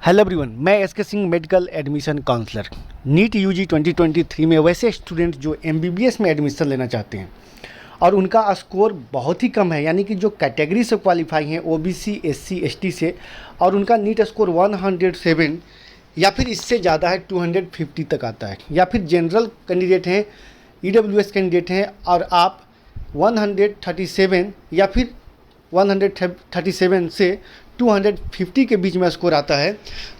Hello everyone, मैं SK Singh medical admission counsellor. NEET UG 2023 में वैसे स्टूडेंट जो एमबीबीएस में एडमिशन लेना चाहते हैं और उनका स्कोर बहुत ही कम है, यानी कि जो कैटेगरी से क्वालिफाई हैं ओबीसी एससी एसटी से, और उनका नीट स्कोर 107 या फिर इससे ज़्यादा है, 250 तक आता है, या फिर जनरल कैंडिडेट हैं, ईडब्ल्यूएस कैंडिडेट हैं और आप 137 या फिर 137 से 250 के बीच में स्कोर आता है,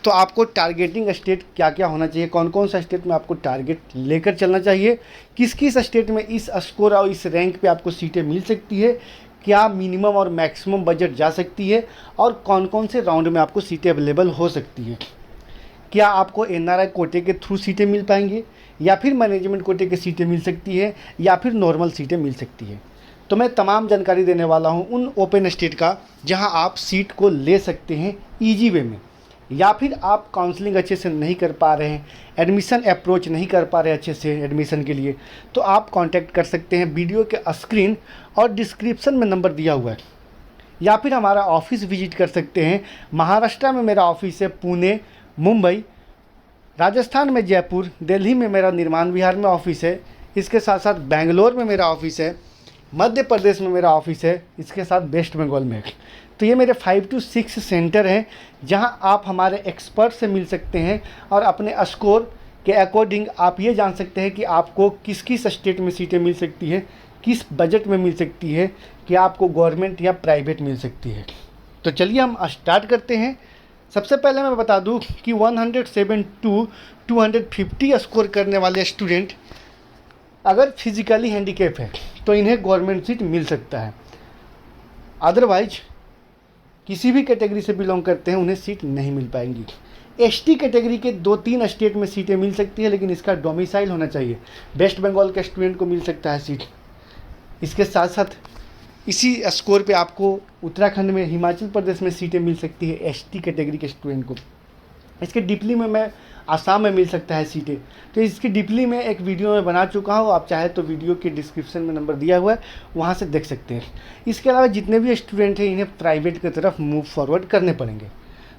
तो आपको टारगेटिंग स्टेट क्या क्या होना चाहिए, कौन कौन सा स्टेट में आपको टारगेट लेकर चलना चाहिए, किस किस स्टेट में इस स्कोर और इस रैंक पे आपको सीटें मिल सकती है, क्या मिनिमम और मैक्सिमम बजट जा सकती है, और कौन कौन से राउंड में आपको सीटें अवेलेबल हो सकती है, क्या आपको एनआरआई कोटे के थ्रू सीटें मिल पाएंगी या फिर मैनेजमेंट कोटे की सीटें मिल सकती है या फिर नॉर्मल सीटें मिल सकती है। तो मैं तमाम जानकारी देने वाला हूं उन ओपन स्टेट का जहां आप सीट को ले सकते हैं ईजी वे में, या फिर आप काउंसलिंग अच्छे से नहीं कर पा रहे हैं, एडमिशन अप्रोच नहीं कर पा रहे अच्छे से एडमिशन के लिए, तो आप कांटेक्ट कर सकते हैं। वीडियो के स्क्रीन और डिस्क्रिप्शन में नंबर दिया हुआ है, या फिर हमारा ऑफिस विजिट कर सकते हैं। महाराष्ट्र में मेरा ऑफिस है, पुणे, मुंबई, राजस्थान में जयपुर, दिल्ली में मेरा निर्माण विहार में ऑफिस है, इसके साथ साथ बेंगलोर में मेरा ऑफिस है, मध्य प्रदेश में मेरा ऑफिस है, इसके साथ वेस्ट बंगाल में। तो ये मेरे 5 to 6 सेंटर हैं जहां आप हमारे एक्सपर्ट से मिल सकते हैं और अपने स्कोर के अकॉर्डिंग आप ये जान सकते हैं कि आपको किस किस स्टेट में सीटें मिल सकती है, किस बजट में मिल सकती है, कि आपको गवर्नमेंट या प्राइवेट मिल सकती है। तो चलिए हम स्टार्ट करते हैं। सबसे पहले मैं बता दूं कि 107 to 250 स्कोर करने वाले स्टूडेंट अगर फिजिकली हैंडीकैप है तो इन्हें गवर्नमेंट सीट मिल सकता है, अदरवाइज किसी भी कैटेगरी से बिलोंग करते हैं उन्हें सीट नहीं मिल पाएंगी। एसटी कैटेगरी के 2-3 स्टेट में सीटें मिल सकती है, लेकिन इसका डोमिसाइल होना चाहिए। वेस्ट बंगाल के स्टूडेंट को मिल सकता है सीट। इसके साथ साथ इसी स्कोर पे आपको उत्तराखंड में, हिमाचल प्रदेश में सीटें मिल सकती है एसटी कैटेगरी के स्टूडेंट को। इसके डीपली में मैं आसाम में मिल सकता है सीटें। तो इसकी डीपली में एक वीडियो में बना चुका हूँ, आप चाहे तो वीडियो के डिस्क्रिप्शन में नंबर दिया हुआ है, वहाँ से देख सकते हैं। इसके अलावा जितने भी स्टूडेंट हैं इन्हें प्राइवेट की तरफ मूव फॉरवर्ड करने पड़ेंगे।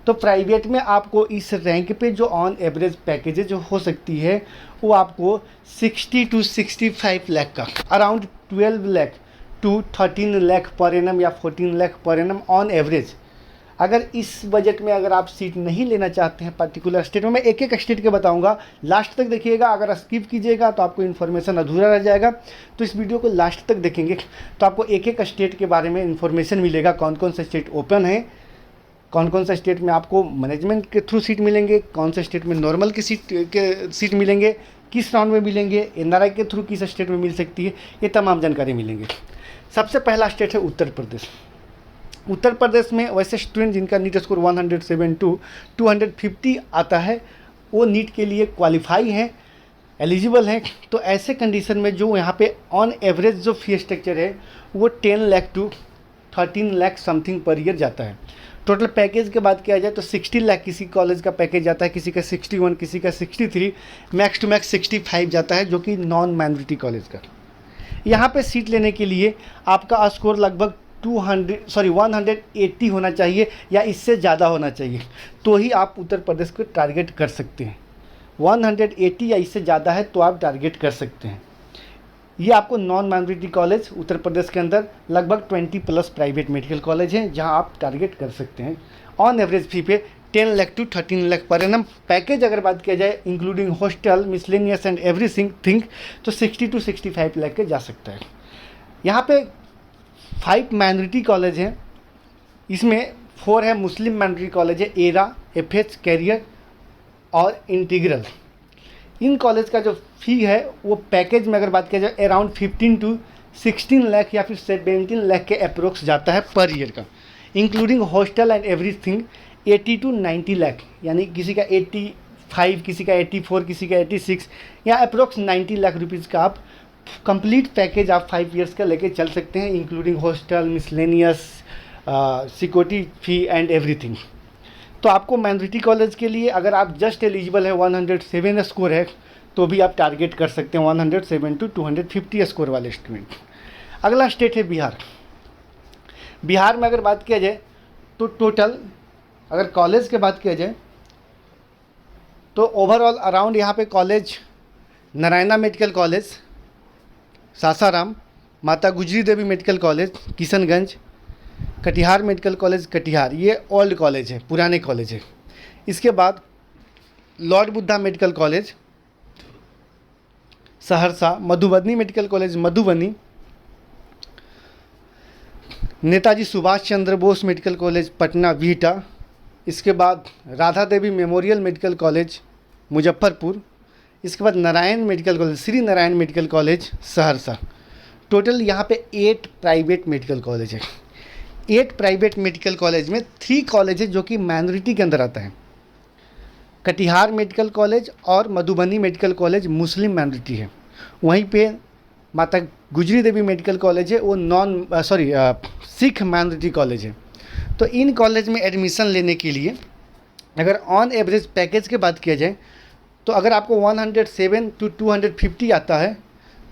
तो प्राइवेट में आपको इस रैंक पे जो ऑन एवरेज पैकेजेज जो हो सकती है वो आपको 60 to 65 लाख का, around 12 lakh to 13 lakh per annum या 14 lakh per annum on average. अगर इस बजट में अगर आप सीट नहीं लेना चाहते हैं पर्टिकुलर स्टेट में, मैं एक एक स्टेट के बताऊंगा, लास्ट तक देखिएगा। अगर स्किप कीजिएगा तो आपको इन्फॉर्मेशन अधूरा रह जाएगा, तो इस वीडियो को लास्ट तक देखेंगे तो आपको एक एक स्टेट के बारे में इन्फॉर्मेशन मिलेगा, कौन कौन से स्टेट ओपन है, कौन कौन से स्टेट में आपको मैनेजमेंट के थ्रू सीट मिलेंगे, कौन से स्टेट में नॉर्मल की सीट मिलेंगे, किस राउंड में मिलेंगे, एनआरआई के थ्रू किस स्टेट में मिल सकती है, ये तमाम जानकारी मिलेंगे। सबसे पहला स्टेट है उत्तर प्रदेश। उत्तर प्रदेश में वैसे स्टूडेंट जिनका नीट स्कोर 107 to 250 आता है वो नीट के लिए क्वालिफाई हैं, एलिजिबल हैं। तो ऐसे कंडीशन में जो यहाँ पे ऑन एवरेज जो फी स्ट्रक्चर है वो 10 lakh to 13 lakh something per year जाता है। टोटल पैकेज के बात किया जाए तो 60 लाख किसी कॉलेज का पैकेज जाता है, किसी का 61, किसी का 63, मैक्स टू मैक्स 65 जाता है, जो कि नॉन माइनॉरिटी कॉलेज का। यहाँ पे सीट लेने के लिए आपका स्कोर लगभग 180 होना चाहिए या इससे ज़्यादा होना चाहिए, तो ही आप उत्तर प्रदेश को टारगेट कर सकते हैं। 180 या इससे ज़्यादा है तो आप टारगेट कर सकते हैं। ये आपको non minority college Uttar Pradesh के अंदर लगभग 20+ प्राइवेट मेडिकल कॉलेज हैं जहां आप टारगेट कर सकते हैं। ऑन एवरेज फी पे 10 lakh to 13 lakh per annum. Package अगर बात किया जाए including hostel, miscellaneous and everything, तो 60 to 65 लाख के जा सकता है। यहाँ पे 5 माइनॉरिटी कॉलेज हैं, इसमें 4 है मुस्लिम माइनॉरिटी कॉलेज है, एरा, एफएच, कैरियर और इंटीग्रल। इन कॉलेज का जो फ़ी है वो पैकेज में अगर बात किया जाए अराउंड 15 to 16 लाख या फिर 17 लाख के अप्रोक्स जाता है पर ईयर का, including hostel and everything 80 to 90 lakh, यानी किसी का 85, किसी का 84, किसी का 86 या अप्रोक्स 90 लाख रुपीज़ का आप कंप्लीट पैकेज आप 5 ईयर्स का लेके चल सकते हैं, including hostel, miscellaneous, security fee and everything. तो आपको माइनॉरिटी कॉलेज के लिए अगर आप जस्ट एलिजिबल है 107 स्कोर है तो भी आप टारगेट कर सकते हैं 107 to 250 स्कोर वाले स्टूडेंट। अगला स्टेट है बिहार। बिहार में अगर बात किया जाए तो टोटल अगर कॉलेज की बात किया जाए तो ओवरऑल अराउंड यहाँ पे college Narayana medical college Sasaram, Mata Gujri Devi medical college Kishanganj, Katihar medical college Katihar, ये ओल्ड कॉलेज है, पुराने कॉलेज है। इसके बाद Lord Buddha medical college Saharsa, Madhubani medical college Madhubani, Netaji Subhash Chandra Bose medical college Patna Bihta. इसके बाद Radha Devi memorial medical college Muzaffarpur. इसके बाद Narayan medical college, Shri Narayan medical college Saharsa. Total यहाँ पे 8 प्राइवेट मेडिकल कॉलेज है। 8 प्राइवेट मेडिकल कॉलेज में 3 कॉलेज है जो कि माइनॉरिटी के अंदर आता है। कटिहार मेडिकल कॉलेज और मधुबनी मेडिकल कॉलेज मुस्लिम माइनॉरिटी है। वहीं पे माता गुजरी देवी मेडिकल कॉलेज है, वो सिख माइनॉरिटी कॉलेज है। तो इन कॉलेज में एडमिशन लेने के लिए अगर ऑन एवरेज पैकेज की बात किया जाए तो अगर आपको 107 to 250 आता है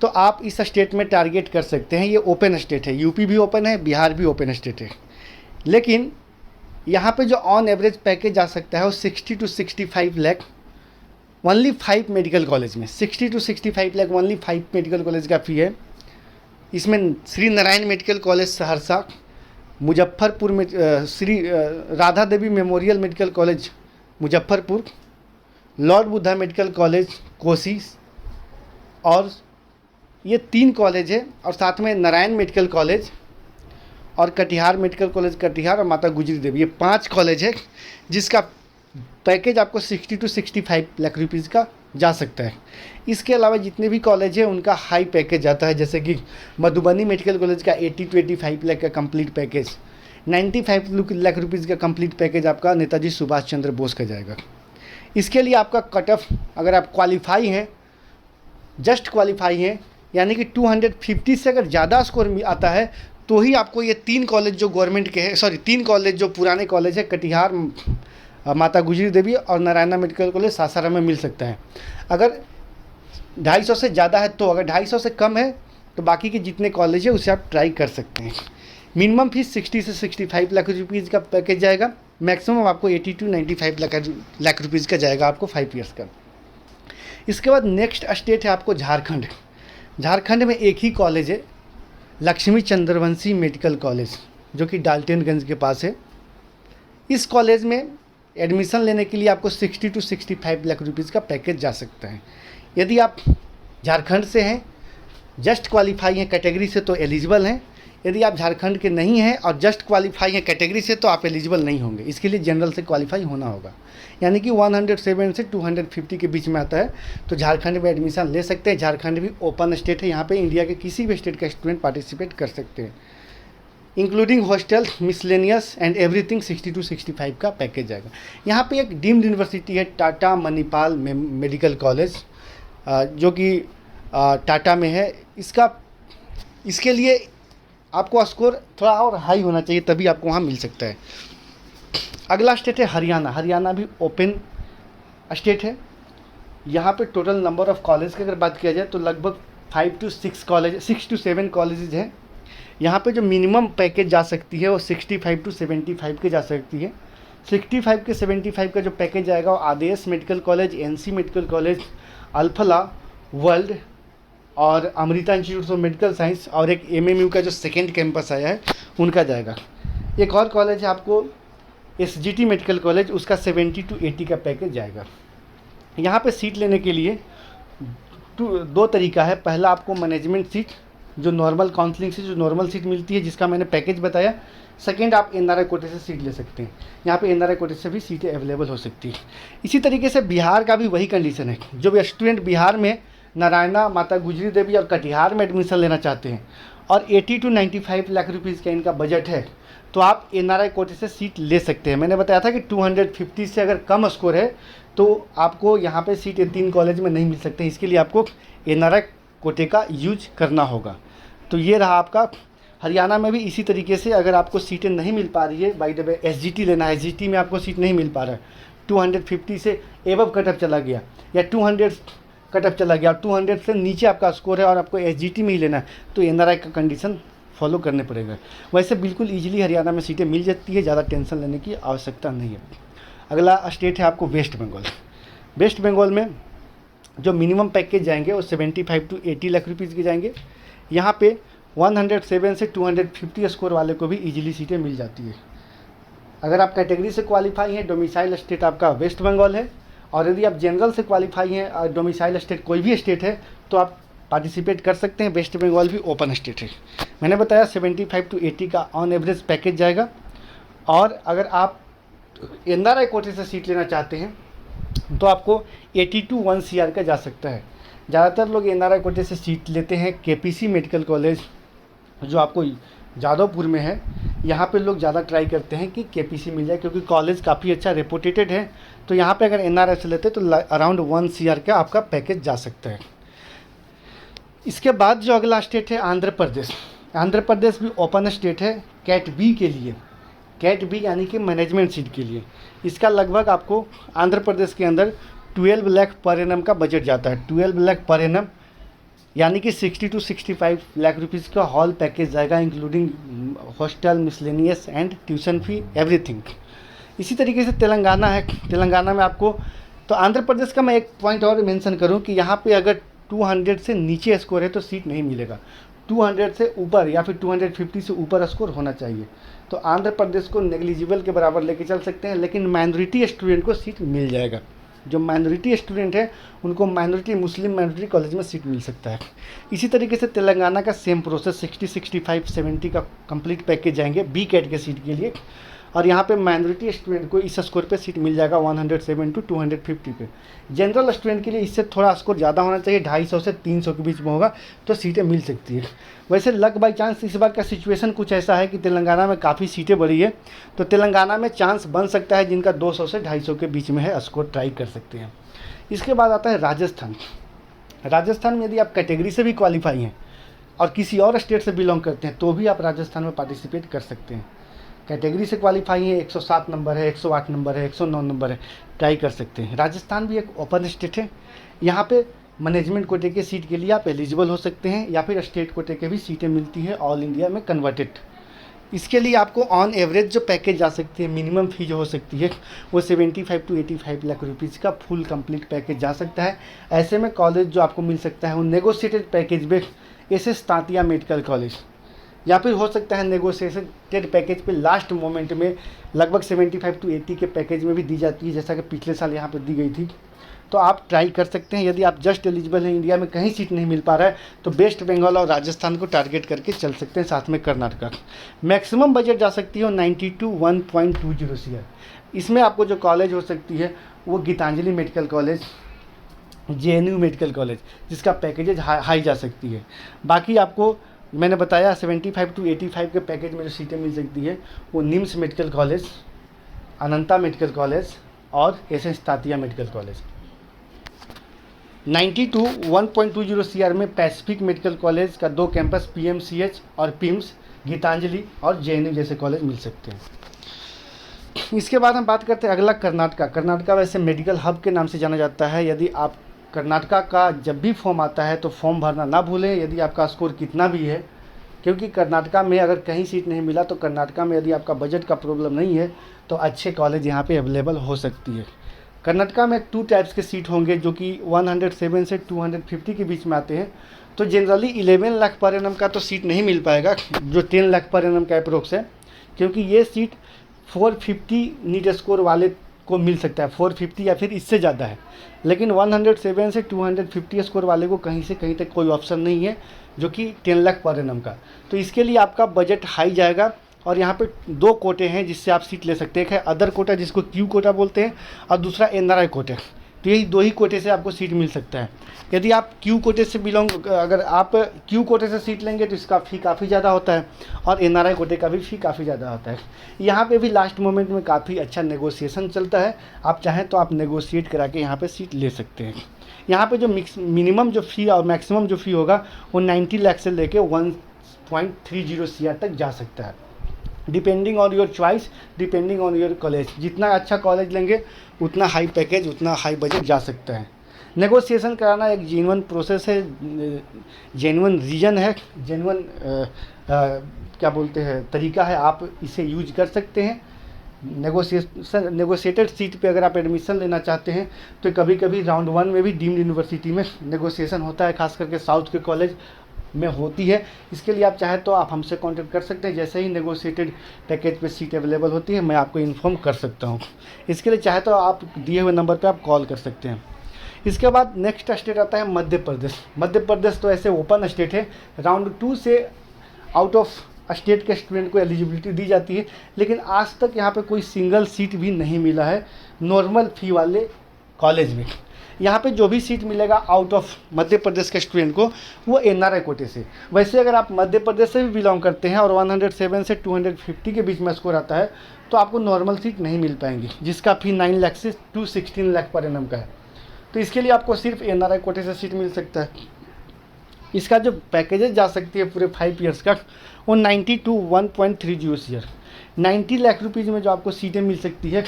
तो आप इस स्टेट में टारगेट कर सकते हैं। ये ओपन स्टेट है, यूपी भी ओपन है, बिहार भी ओपन स्टेट है। लेकिन यहाँ पे जो ऑन एवरेज पैकेज आ सकता है वो 60 to 65 lakh only 5 medical college में, 60 to 65 lakh only 5 medical college का फ़ी है। इसमें श्री नारायण मेडिकल कॉलेज सहरसा, मुजफ्फरपुर में Shri Radha Devi memorial medical college Muzaffarpur, Lord Buddha medical college Kosi, और ये 3 कॉलेज है। और साथ में नारायण मेडिकल कॉलेज और कटिहार मेडिकल कॉलेज कटिहार और माता गुजरी देवी, ये 5 कॉलेज है जिसका पैकेज आपको 60 to 65 लाख रुपीज़ का जा सकता है। इसके अलावा जितने भी कॉलेज हैं उनका हाई पैकेज आता है, जैसे कि मधुबनी मेडिकल कॉलेज का 80 to 85 लाख का कंप्लीट पैकेज, 95 लाख रुपीज़ का कंप्लीट पैकेज आपका नेताजी सुभाष चंद्र बोस का जाएगा। इसके लिए आपका कट ऑफ, अगर आप क्वालिफाई हैं, जस्ट क्वालिफाई हैं, यानी कि 250 से अगर ज़्यादा स्कोर आता है तो ही आपको ये 3 कॉलेज जो गवर्नमेंट के हैं, 3 कॉलेज जो पुराने कॉलेज है, कटिहार माता गुजरी देवी और नारायणा मेडिकल कॉलेज सासाराम में मिल सकता है। अगर 250 से ज़्यादा है तो, अगर 250 से कम है तो बाकी के जितने कॉलेज है उसे आप ट्राई कर सकते हैं। मिनिमम फीस 60 से 65 लाख रुपीज़ का पैकेज जाएगा, मैक्सिमम आपको 80 to 95 लाख रुपीज़ का जाएगा आपको 5 ईयर्स का। इसके बाद नेक्स्ट स्टेट है आपको झारखंड। झारखंड में एक ही कॉलेज है, लक्ष्मी चंद्रवंशी मेडिकल कॉलेज, जो कि डाल्टनगंज के पास है। इस कॉलेज में एडमिशन लेने के लिए आपको 60 to 65 लाख रुपीज़ का पैकेज जा सकता है। यदि आप झारखंड से हैं, जस्ट क्वालिफाई हैं कैटेगरी से, तो एलिजिबल हैं। यदि आप झारखंड के नहीं हैं और जस्ट क्वालिफाई हैं कैटेगरी से, तो आप एलिजिबल नहीं होंगे। इसके लिए जनरल से क्वालिफाई होना होगा, यानी कि 107 से 250 के बीच में आता है तो झारखंड में एडमिशन ले सकते हैं। झारखंड भी ओपन स्टेट है, यहाँ पे इंडिया के किसी भी स्टेट का स्टूडेंट पार्टिसिपेट कर सकते हैं, including hostel, miscellaneous and everything. 60 to 65 का पैकेज जाएगा। यहाँ पे एक डीम्ड यूनिवर्सिटी है टाटा मणिपाल मेडिकल कॉलेज, जो कि टाटा में है। इसके लिए आपको स्कोर थोड़ा और हाई होना चाहिए, तभी आपको वहाँ मिल सकता है। अगला स्टेट है हरियाणा। हरियाणा भी ओपन स्टेट है। यहाँ पे टोटल नंबर ऑफ़ कॉलेज की अगर बात किया जाए तो लगभग 6 to 7 कॉलेजेज हैं। यहाँ पे जो मिनिमम पैकेज जा सकती है वो 65 to 75 के जा सकती है। 65 के 75 का जो पैकेज आएगा वो Adesh medical college, NC medical college, Alfalah world और Amrita institute of medical science और एक एमएमयू का जो सेकेंड कैंपस आया है उनका जाएगा। एक और कॉलेज है आपको एसजीटी मेडिकल कॉलेज, उसका 70 to 80 का पैकेज जाएगा। यहाँ पे सीट लेने के लिए 2 तरीका है। पहला आपको मैनेजमेंट सीट, जो नॉर्मल काउंसलिंग से जो नॉर्मल सीट मिलती है जिसका मैंने पैकेज बताया। सेकेंड, आप एनआरआई कोटे से सीट ले सकते हैं। यहाँ पे एनआरआई कोटे से भी सीटें अवेलेबल हो सकती है। इसी तरीके से बिहार का भी वही कंडीशन है। जो भी स्टूडेंट बिहार में नारायणा, माता गुजरी देवी और कटिहार में एडमिशन लेना चाहते हैं और 80 to 95 लाख रुपीज़ का इनका बजट है, तो आप एनआरआई कोटे से सीट ले सकते हैं। मैंने बताया था कि 250 से अगर कम स्कोर है तो आपको यहाँ पे सीट 3 कॉलेज में नहीं मिल सकते। इसके लिए आपको एनआरआई कोटे का यूज करना होगा। तो ये रहा आपका। हरियाणा में भी इसी तरीके से अगर आपको सीटें नहीं मिल पा रही है, बाय द वे एसजीटी लेना है, एसजीटी में आपको सीट नहीं मिल पा रहा है, 250 से एबव कटअप चला गया या 200 कटअप चला गया और 200 से नीचे आपका स्कोर है और आपको एसजीटी में ही लेना है, तो एनआरआई का कंडीशन फॉलो करने पड़ेगा। वैसे बिल्कुल ईजिली हरियाणा में सीटें मिल जाती है, ज़्यादा टेंशन लेने की आवश्यकता नहीं है। अगला स्टेट है आपको वेस्ट बंगाल। वेस्ट बंगाल में जो मिनिमम पैकेज जाएंगे वो 75 to 80 लाख रुपीज़ के जाएंगे। यहाँ पे 107 से 250 स्कोर वाले को भी इजीली सीटें मिल जाती है। अगर आप कैटेगरी से क्वालिफाई हैं, डोमिसाइल स्टेट आपका वेस्ट बंगाल है, और यदि आप जनरल से क्वालिफाई हैं और डोमिसाइल स्टेट कोई भी स्टेट है तो आप पार्टिसिपेट कर सकते हैं। वेस्ट बंगाल भी ओपन स्टेट है। मैंने बताया 75 to 80 का ऑन एवरेज पैकेज जाएगा। और अगर आप एनआरआई कोटे से सीट लेना चाहते हैं तो आपको 80 to 1 CR का जा सकता है। ज़्यादातर लोग एनआरआई कोटे से सीट लेते हैं केपीसी मेडिकल कॉलेज जो आपको जादवपुर में है, यहाँ पे लोग ज़्यादा ट्राई करते हैं कि केपीसी मिल जाए, क्योंकि कॉलेज काफ़ी अच्छा रेपुटेटेड है। तो यहाँ पे अगर एनआरआई से लेते तो अराउंड 1 CR का आपका पैकेज जा सकता है। इसके बाद जो अगला स्टेट है आंध्र प्रदेश। आंध्र प्रदेश भी ओपन स्टेट है कैट बी के लिए, कैट बी यानी कि मैनेजमेंट सीट के लिए। इसका लगभग आपको आंध्र प्रदेश के अंदर 12 लाख पर एनम का बजट जाता है। 12 लाख पर एनम यानी कि 60 to 65 लाख रुपीज़ का हॉल पैकेज जाएगा, including hostel, miscellaneous and tuition fee, everything. इसी तरीके से तेलंगाना है। तेलंगाना में आपको, तो आंध्र प्रदेश का मैं एक पॉइंट और मेंशन करूं कि यहाँ पे अगर 200 से नीचे स्कोर है तो सीट नहीं मिलेगा। 200 से ऊपर या फिर 250 से ऊपर स्कोर होना चाहिए। तो आंध्र प्रदेश को नेग्लिजिबल के बराबर लेके चल सकते हैं, लेकिन माइनॉरिटी स्टूडेंट को सीट मिल जाएगा। जो माइनॉरिटी स्टूडेंट है उनको माइनॉरिटी मुस्लिम माइनॉरिटी कॉलेज में सीट मिल सकता है। इसी तरीके से तेलंगाना का सेम प्रोसेस 60, 65, 70 का कंप्लीट पैकेज जाएंगे बी कैट के सीट के लिए। और यहाँ पे माइनॉरिटी स्टूडेंट को इस स्कोर पे सीट मिल जाएगा 107 to 250 पे। जनरल स्टूडेंट के लिए इससे थोड़ा स्कोर ज़्यादा होना चाहिए, 250 से 300 के बीच में होगा तो सीटें मिल सकती है। वैसे लक बाई चांस इस बार का सिचुएशन कुछ ऐसा है कि तेलंगाना में काफ़ी सीटें बढ़ी है, तो तेलंगाना में चांस बन सकता है जिनका 200 से 250 के बीच में है स्कोर ट्राई कर सकते हैं। इसके बाद आता है राजस्थान। राजस्थान में यदि आप कैटेगरी से भी क्वालिफाई हैं और किसी और स्टेट से बिलोंग करते हैं तो भी आप राजस्थान में पार्टिसिपेट कर सकते हैं। कैटेगरी से क्वालिफाई है, 107 नंबर है, 108 नंबर है, 109 नंबर है, ट्राई कर सकते हैं। राजस्थान भी एक ओपन स्टेट है। यहाँ पे मैनेजमेंट कोटे के सीट के लिए आप एलिजिबल हो सकते हैं या फिर स्टेट कोटे के भी सीटें मिलती हैं ऑल इंडिया में कन्वर्टेड। इसके लिए आपको ऑन एवरेज जो पैकेज जा सकती है, मिनिमम फी जो हो सकती है वो 75 to 85 लाख रुपीज़ का फुल कंप्लीट पैकेज जा सकता है। ऐसे में कॉलेज जो आपको मिल सकता है वो नेगोशिएटेड पैकेज में SS तांतिया मेडिकल कॉलेज, या फिर हो सकता है नेगोशिएटेड पैकेज पे लास्ट मोमेंट में लगभग 75 to 80 के पैकेज में भी दी जाती है, जैसा कि पिछले साल यहाँ पे दी गई थी। तो आप ट्राई कर सकते हैं। यदि आप जस्ट एलिजिबल हैं, इंडिया में कहीं सीट नहीं मिल पा रहा है, तो वेस्ट बंगाल और राजस्थान को टारगेट करके चल सकते हैं, साथ में कर्नाटका। मैक्सिमम बजट जा सकती है 90 to 1.20 CR। इसमें आपको जो कॉलेज हो सकती है वो Gitanjali medical college, JNU medical college, जिसका पैकेजेज हाई जा सकती है। बाकी आपको मैंने बताया 75 to 85 के पैकेज में जो सीटें मिल सकती है वो निम्स मेडिकल कॉलेज, अनंता मेडिकल कॉलेज और SS Tantia medical college. 90 to 1.20 CR में पैसिफिक मेडिकल कॉलेज का 2 कैंपस PMCH और PIMS, गीतांजलि और JNU जैसे कॉलेज मिल सकते हैं। इसके बाद हम बात करते हैं अगला कर्नाटका। कर्नाटका वैसे मेडिकल हब के नाम से जाना जाता है। यदि आप कर्नाटका का जब भी फॉर्म आता है तो फॉर्म भरना ना भूलें, यदि आपका स्कोर कितना भी है, क्योंकि कर्नाटका में अगर कहीं सीट नहीं मिला तो कर्नाटका में यदि आपका बजट का प्रॉब्लम नहीं है तो अच्छे कॉलेज यहाँ पे अवेलेबल हो सकती है। कर्नाटका में 2 टाइप्स के सीट होंगे जो कि 107 से 250 के बीच में आते हैं। तो जनरली 11 लाख पर एनम का तो सीट नहीं मिल पाएगा, जो 10 लाख पर एनम का अप्रोक्स है, क्योंकि ये सीट 450 नीट स्कोर वाले को मिल सकता है, 450 या फिर इससे ज़्यादा है। लेकिन 107 से 250 स्कोर वाले को कहीं से कहीं तक कोई ऑप्शन नहीं है, जो कि 10 लाख पर एनम का। तो इसके लिए आपका बजट हाई जाएगा। और यहाँ पे 2 कोटे हैं जिससे आप सीट ले सकते हैं। एक है अदर कोटा जिसको क्यू कोटा बोलते हैं, और दूसरा NRI कोटे। तो यही 2 ही कोटे से आपको सीट मिल सकता है। यदि आप क्यू कोटे से अगर आप क्यू कोटे से सीट लेंगे तो इसका फ़ी काफ़ी ज़्यादा होता है, और NRI कोटे का भी फ़ी काफ़ी ज़्यादा होता है। यहाँ पे भी लास्ट मोमेंट में काफ़ी अच्छा नेगोशिएशन चलता है। आप चाहें तो आप नेगोशिएट करा के यहाँ पे सीट ले सकते हैं। यहाँ पे जो मिनिमम जो फ़ी और मैक्सिमम जो फ़ी होगा वो 90 लाख से लेके 1.30 CR तक जा सकता है, depending on your choice, depending on your college. जितना अच्छा कॉलेज लेंगे उतना हाई पैकेज, उतना हाई बजट जा सकता है। नेगोशिएशन कराना एक जेन्युइन प्रोसेस है, जेन्युइन रीजन है, जेन्युइन क्या बोलते हैं तरीका है, आप इसे यूज कर सकते हैं। नेगोशिएटेड सीट पे अगर आप एडमिशन लेना चाहते हैं तो कभी कभी राउंड 1 में भी डीम्ड यूनिवर्सिटी में नेगोशिएशन होता है, खास करके साउथ के कॉलेज में होती है। इसके लिए आप चाहे तो आप हमसे कांटेक्ट कर सकते हैं। जैसे ही नेगोशिएटेड पैकेज पे सीट अवेलेबल होती है मैं आपको इन्फॉर्म कर सकता हूँ। इसके लिए चाहे तो आप दिए हुए नंबर पे आप कॉल कर सकते हैं। इसके बाद नेक्स्ट स्टेट आता है मध्य प्रदेश। मध्य प्रदेश तो ऐसे ओपन स्टेट है, राउंड 2 से आउट ऑफ स्टेट के स्टूडेंट को एलिजिबिलिटी दी जाती है, लेकिन आज तक यहाँ पे कोई सिंगल सीट भी नहीं मिला है नॉर्मल फी वाले कॉलेज में। यहाँ पे जो भी सीट मिलेगा आउट ऑफ मध्य प्रदेश के स्टूडेंट को वो एनआरआई कोटे से। वैसे अगर आप मध्य प्रदेश से भी बिलोंग करते हैं और 107 से 250 के बीच में स्कोर आता है तो आपको नॉर्मल सीट नहीं मिल पाएंगी, जिसका फी 9 लाख से 16 लाख पर एनम का है। तो इसके लिए आपको सिर्फ एनआरआई कोटे से सीट मिल सकता है। इसका जो पैकेजेस जा सकती है पूरे 5 ईयर्स का, वो 90 to 1.30 ईयर, 90 लाख रुपीज़ में जो आपको सीटें मिल सकती है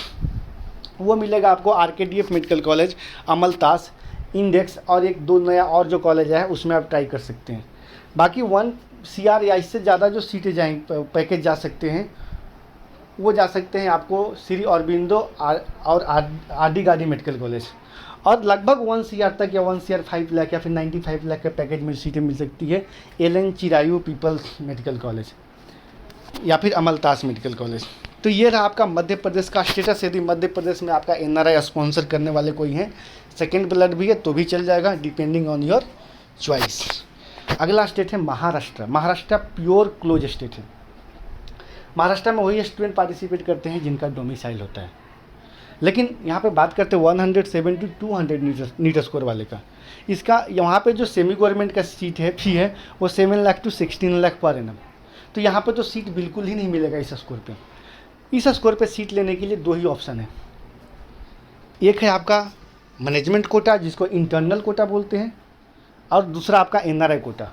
वो मिलेगा आपको आरकेडीएफ मेडिकल कॉलेज, अमलतास, इंडेक्स और एक दो नया और जो कॉलेज है उसमें आप ट्राई कर सकते हैं। बाकी 1 CR या इससे ज़्यादा जो सीटें जाएंगे पैकेज जा सकते हैं वो जा सकते हैं आपको श्री अरबिंदो और आरडी गार्डी मेडिकल कॉलेज, और लगभग 1 CR तक या 1 CR 5 लाख या फिर 95 लाख के पैकेज में सीटें मिल सकती है एलन चिरायू पीपल्स मेडिकल कॉलेज या फिर अमलतास मेडिकल कॉलेज। तो ये रहा आपका मध्य प्रदेश का स्टेटस। यदि मध्य प्रदेश में आपका एनआरआई स्पॉन्सर करने वाले कोई हैं, सेकेंड ब्लड भी है तो भी चल जाएगा, डिपेंडिंग ऑन योर चॉइस। अगला स्टेट है Maharashtra. Maharashtra pure close state है। महाराष्ट्र में वही स्टूडेंट पार्टिसिपेट करते हैं जिनका डोमिसाइल होता है, लेकिन यहाँ पे बात करते हैं 170 to 200 नीट स्कोर वाले का। इसका यहाँ पे जो सेमी गवर्नमेंट का सीट है फी है वो 7 lakh to 16 lakh per annum. तो यहाँ पे तो सीट बिल्कुल ही नहीं मिलेगा इस स्कोर पे। इस स्कोर पे सीट लेने के लिए 2 ही ऑप्शन है। एक है आपका मैनेजमेंट कोटा जिसको इंटरनल कोटा बोलते हैं, और दूसरा आपका एनआरआई कोटा।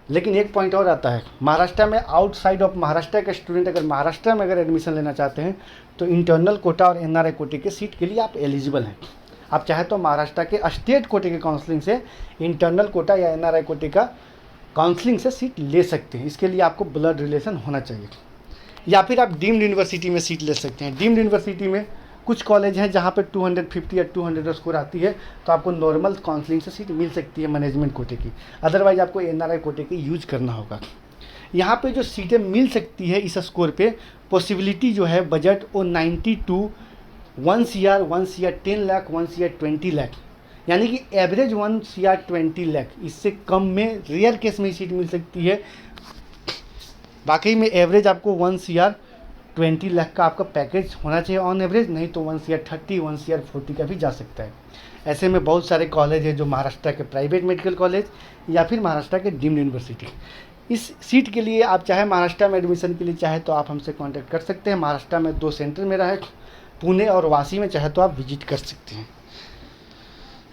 लेकिन एक पॉइंट और आता है, महाराष्ट्र में आउटसाइड ऑफ महाराष्ट्र के स्टूडेंट अगर महाराष्ट्र में अगर एडमिशन लेना चाहते हैं तो इंटरनल कोटा और एनआरआई कोटे के सीट के लिए आप एलिजिबल हैं। आप चाहे तो महाराष्ट्र के स्टेट कोटे के काउंसलिंग से इंटरनल कोटा या एनआरआई कोटे का काउंसलिंग से सीट ले सकते हैं। इसके लिए आपको ब्लड रिलेशन होना चाहिए, या फिर आप डीम्ड यूनिवर्सिटी में सीट ले सकते हैं। डीम्ड यूनिवर्सिटी में कुछ कॉलेज हैं जहाँ पे 250 या 200 स्कोर आती है तो आपको नॉर्मल काउंसलिंग से सीट मिल सकती है मैनेजमेंट कोटे की, अदरवाइज आपको एनआरआई कोटे की यूज करना होगा। यहाँ पे जो सीटें मिल सकती है इस स्कोर पे पॉसिबिलिटी जो है बजट वो 90 to 1 CR 10 lakh 1 CR 20 lakh, यानी कि एवरेज 1 CR 20 लाख। इससे कम में रेयर केस में ही सीट मिल सकती है। बाकी में एवरेज आपको 1 CR 20 लाख का आपका पैकेज होना चाहिए ऑन एवरेज, नहीं तो 1 CR 30 1 CR 40 का भी जा सकता है। ऐसे में बहुत सारे कॉलेज हैं जो महाराष्ट्र के प्राइवेट मेडिकल कॉलेज या फिर महाराष्ट्र के डीम्ड यूनिवर्सिटी। इस सीट के लिए आप चाहे महाराष्ट्र में एडमिशन के लिए चाहे तो आप हमसे कांटेक्ट कर सकते हैं। महाराष्ट्र में 2 सेंटर मेरा है, पुणे और वाशी में, चाहे तो आप विजिट कर सकते हैं।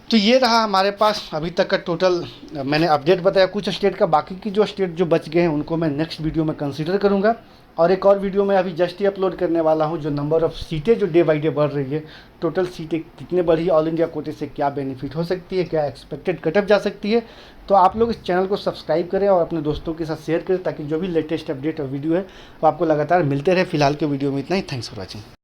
तो ये रहा हमारे पास अभी तक का टोटल मैंने अपडेट बताया कुछ स्टेट का। बाकी की जो स्टेट जो बच गए हैं उनको मैं नेक्स्ट वीडियो में कंसीडर करूँगा, और एक और वीडियो मैं अभी जस्ट ही अपलोड करने वाला हूँ जो नंबर ऑफ़ सीटें जो डे बाई डे बढ़ रही है, टोटल सीटें कितने बढ़ी, ऑल इंडिया कोटे से क्या बेनिफिट हो सकती है, क्या एक्सपेक्टेड कटअप जा सकती है। तो आप लोग इस चैनल को सब्सक्राइब करें और अपने दोस्तों के साथ शेयर करें ताकि जो भी लेटेस्ट अपडेट और वीडियो है वो आपको लगातार मिलते रहे। फिलहाल के वीडियो में इतना ही। Thanks for watching.